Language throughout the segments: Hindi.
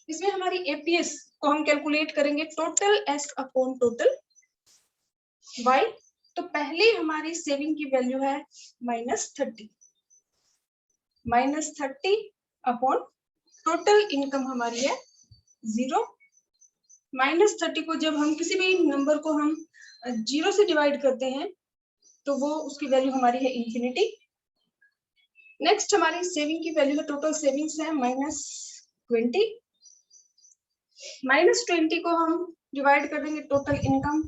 इसमें हमारी एपीएस को हम कैलकुलेट करेंगे total s upon total y. तो पहले हमारी सेविंग की वैल्यू है -30, -30 अपॉन टोटल इनकम हमारी है 0। -30 को जब हम किसी भी नंबर को हम 0 से डिवाइड करते हैं तो वो उसकी वैल्यू हमारी है इंफिनिटी। नेक्स्ट हमारी सेविंग की वैल्यू है, टोटल सेविंग्स है -20, -20 को हम डिवाइड कर देंगे टोटल इनकम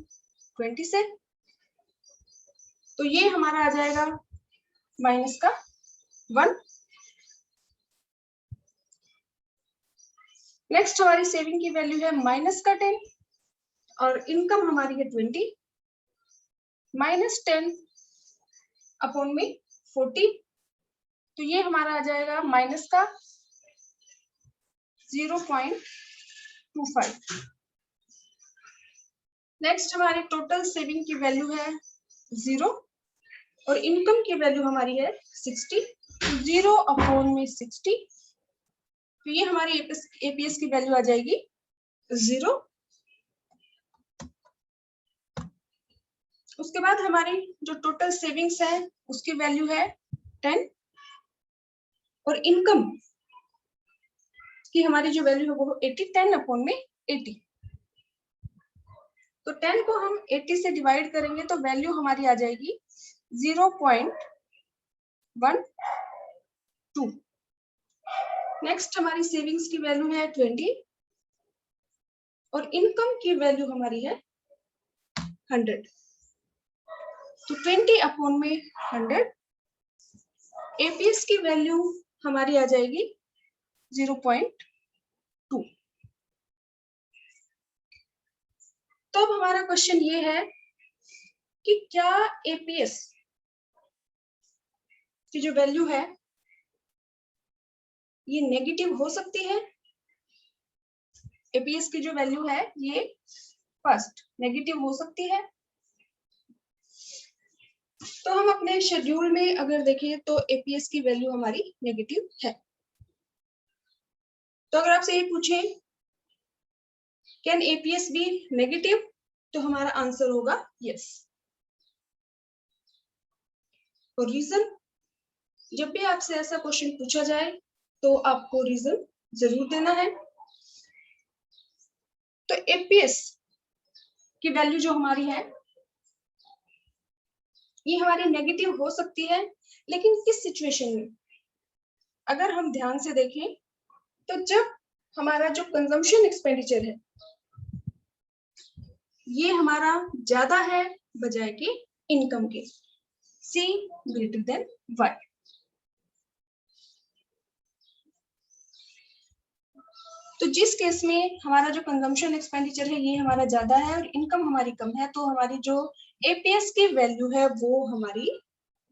20 से, तो ये हमारा आ जाएगा -1। नेक्स्ट हमारी सेविंग की वैल्यू है -10 और इनकम हमारी है 20, -10 अपॉन में 40, तो ये हमारा आ जाएगा -0.25। नेक्स्ट हमारी टोटल सेविंग की वैल्यू है 0 और इनकम की वैल्यू हमारी है 60, 0 अपॉन में 60, तो ये हमारी एपीएस की वैल्यू आ जाएगी 0। उसके बाद हमारी जो टोटल सेविंग्स है उसकी वैल्यू है 10 और इनकम की हमारी जो वैल्यू है वो 80, 10 अपॉन में 80, तो 10 को हम 80 से डिवाइड करेंगे तो वैल्यू हमारी आ जाएगी 0.12। नेक्स्ट हमारी सेविंग्स की वैल्यू है 20 और इनकम की वैल्यू हमारी है 100, तो 20 अपॉन में 100, एपीएस की वैल्यू हमारी आ जाएगी 0.2। तो अब हमारा क्वेश्चन ये है कि क्या एपीएस की जो वैल्यू है ये नेगेटिव हो सकती है। एपीएस की जो वैल्यू है ये फर्स्ट नेगेटिव हो सकती है। तो हम अपने शेड्यूल में अगर देखें तो एपीएस की वैल्यू हमारी नेगेटिव है। तो अगर आपसे ये पूछे कैन एपीएस बी नेगेटिव, तो हमारा आंसर होगा यस। और रीजन, जब भी आपसे ऐसा क्वेश्चन पूछा जाए तो आपको रीजन जरूर देना है। तो एपीएस की वैल्यू जो हमारी है ये हमारी नेगेटिव हो सकती है, लेकिन किस सिचुएशन में? अगर हम ध्यान से देखें तो जब हमारा जो कंजम्पशन एक्सपेंडिचर है ये हमारा ज्यादा है बजाय के इनकम के, C ग्रेटर देन Y। तो जिस केस में हमारा जो कंजम्पशन एक्सपेंडिचर है ये हमारा ज्यादा है और इनकम हमारी कम है, तो हमारी जो एपीएस की वैल्यू है वो हमारी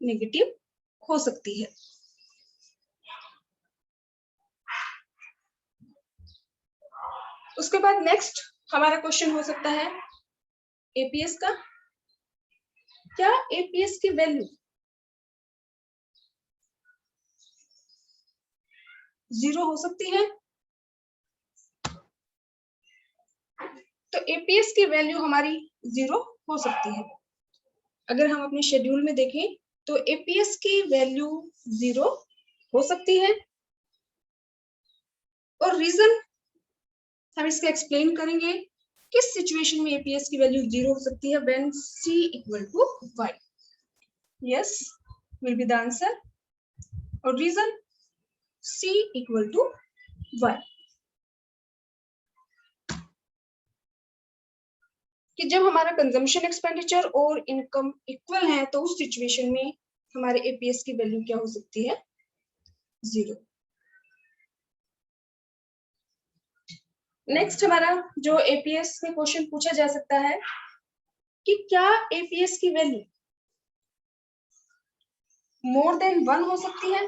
नेगेटिव हो सकती है। उसके बाद नेक्स्ट हमारा क्वेश्चन हो सकता है एपीएस का, क्या एपीएस की वैल्यू 0 हो सकती है? तो एपीएस की वैल्यू हमारी 0 हो सकती है। अगर हम अपने शेड्यूल में देखें तो एपीएस की वैल्यू 0 हो सकती है और रीजन हम इसका एक्सप्लेन करेंगे। किस सिचुएशन में एपीएस की वैल्यू 0 हो सकती है? When C equal to Y। Yes will be the answer. और reason C equal to Y, कि जब हमारा कंजम्पशन एक्सपेंडिचर और इनकम इक्वल है तो उस सिचुएशन में हमारे एपीएस की वैल्यू क्या हो सकती है? 0। नेक्स्ट हमारा जो एपीएस में क्वेश्चन पूछा जा सकता है कि क्या एपीएस की वैल्यू मोर देन 1 हो सकती है?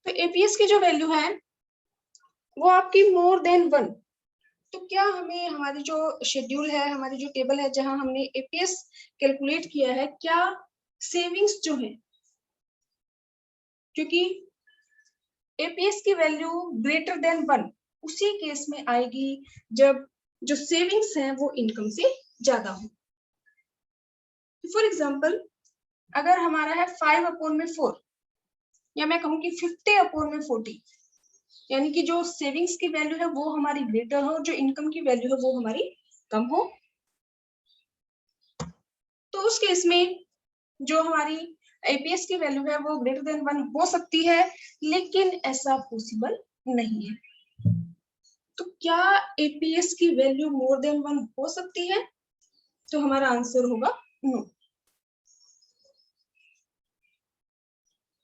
तो एपीएस की जो वैल्यू है वो आपकी मोर देन 1, तो क्या हमें हमारी जो शेड्यूल है, हमारी जो टेबल है जहां हमने एपीएस कैलकुलेट किया है, क्या सेविंग्स जो है क्योंकि एपीएस की वैल्यू ग्रेटर देन 1 उसी केस में आएगी जब जो सेविंग्स हैं वो इनकम से ज्यादा हो। फॉर एग्जाम्पल, अगर हमारा है 5/4 या मैं कहूँ कि 50/40, यानी कि जो सेविंग्स की वैल्यू है वो हमारी ग्रेटर हो, जो इनकम की वैल्यू है वो हमारी कम हो, तो उस केस में जो हमारी एपीएस की वैल्यू है वो ग्रेटर देन 1 हो सकती है, लेकिन ऐसा पॉसिबल नहीं है। तो क्या एपीएस की वैल्यू मोर देन 1 हो सकती है? तो हमारा आंसर होगा नो।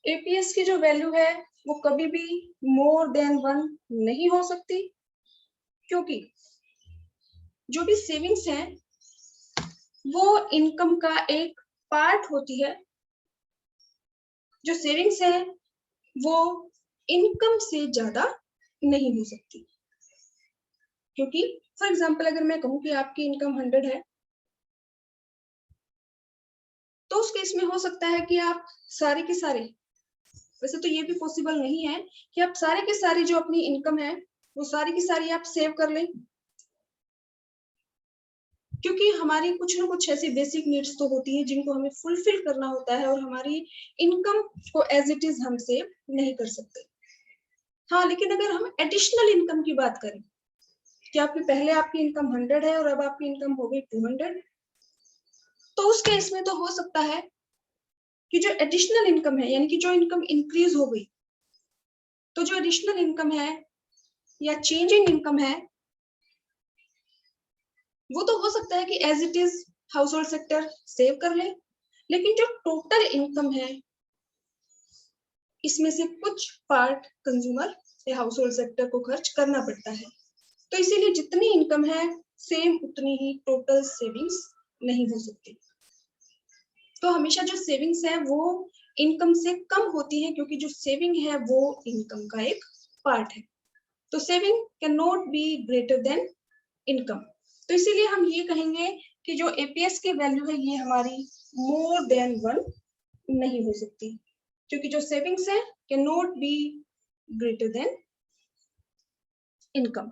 एपीएस की जो वैल्यू है वो कभी भी मोर देन 1 नहीं हो सकती, क्योंकि जो भी सेविंग्स है वो इनकम का एक पार्ट होती है। जो सेविंग्स है वो इनकम से ज्यादा नहीं हो सकती, क्योंकि फॉर एग्जाम्पल अगर मैं कहूँ कि आपकी इनकम 100 है, तो उस केस में हो सकता है कि आप सारे के सारे, वैसे तो ये भी पॉसिबल नहीं है कि आप सारे के सारे जो अपनी इनकम है वो सारी की सारी आप सेव कर लें, क्योंकि हमारी कुछ ना कुछ ऐसी बेसिक नीड्स तो होती है जिनको हमें फुलफिल करना होता है, और हमारी इनकम को एज इट इज हम सेव नहीं कर सकते। हाँ, लेकिन अगर हम एडिशनल इनकम की बात करें कि आपकी पहले आपकी इनकम 100 है और अब आपकी इनकम हो गई 200, तो उस केस में तो हो सकता है कि जो एडिशनल इनकम है, यानी कि जो इनकम इंक्रीज हो गई, तो जो एडिशनल इनकम है या चेंज इन इनकम है वो तो हो सकता है कि as it is household sector save कर ले, लेकिन जो टोटल इनकम है इसमें से कुछ पार्ट कंज्यूमर या हाउस होल्ड सेक्टर को खर्च करना पड़ता है। तो इसीलिए जितनी इनकम है सेम उतनी ही टोटल सेविंग्स नहीं हो सकती। तो हमेशा जो सेविंग्स है वो इनकम से कम होती है, क्योंकि जो सेविंग है वो इनकम का एक पार्ट है। तो saving can not be greater than income. तो इसीलिए हम ये कहेंगे कि जो एपीएस की वैल्यू है ये हमारी मोर देन 1 नहीं हो सकती, क्योंकि जो सेविंग्स है can not be greater than income.